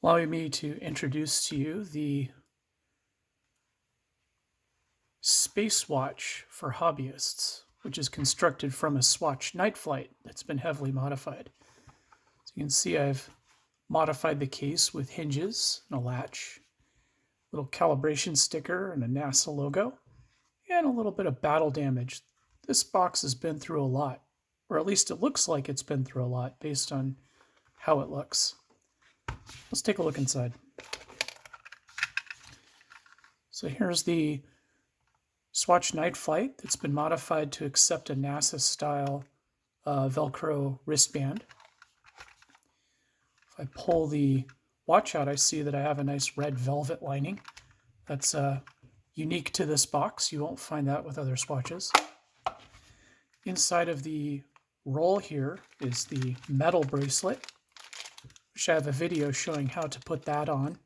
allowing me to introduce to you the Space Watch for hobbyists, which is constructed from a Swatch Night Flight that's been heavily modified. So you can see I've modified the case with hinges and a latch, little calibration sticker and a NASA logo, and a little bit of battle damage. This box has been through a lot, or at least it looks like it's been through a lot based on how it looks. Let's take a look inside. So here's the Swatch Night Flight that's been modified to accept a NASA-style Velcro wristband. If I pull the watch out, I see that I have a nice red velvet lining. That's unique to this box. You won't find that with other Swatches. Inside of the roll here is the metal bracelet, which I have a video showing how to put that on.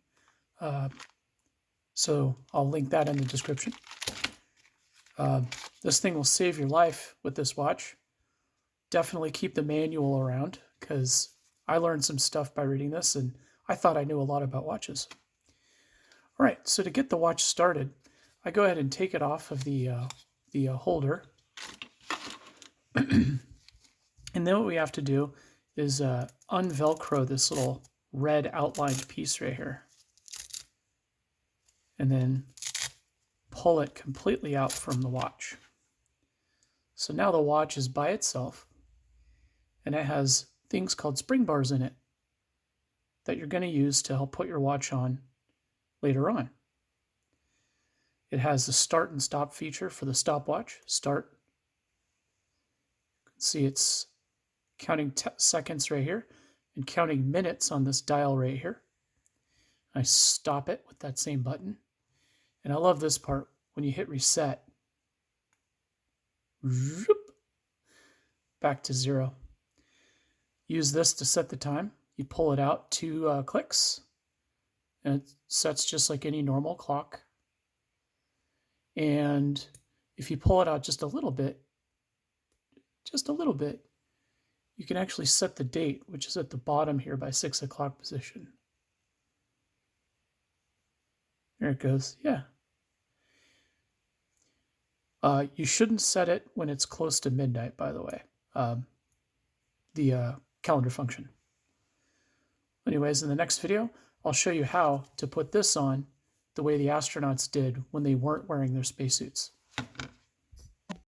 So I'll link that in the description. This thing will save your life with this watch. Definitely keep the manual around because I learned some stuff by reading this and I thought I knew a lot about watches. All right, so to get the watch started, I go ahead and take it off of the holder. And then what we have to do is unvelcro this little red outlined piece right here. And then pull it completely out from the watch. So now the watch is by itself, and it has things called spring bars in it that you're going to use to help put your watch on later on. It has the start and stop feature for the stopwatch. Start. You can see it's counting seconds right here and counting minutes on this dial right here. I stop it with that same button. And I love this part. When you hit reset, back to 0. Use this to set the time. You pull it out 2 clicks, and it sets just like any normal clock. And if you pull it out just a little bit, you can actually set the date, which is at the bottom here by 6 o'clock position. There it goes. Yeah. You shouldn't set it when it's close to midnight, by the way. The calendar function. Anyways, in the next video, I'll show you how to put this on the way the astronauts did when they weren't wearing their spacesuits.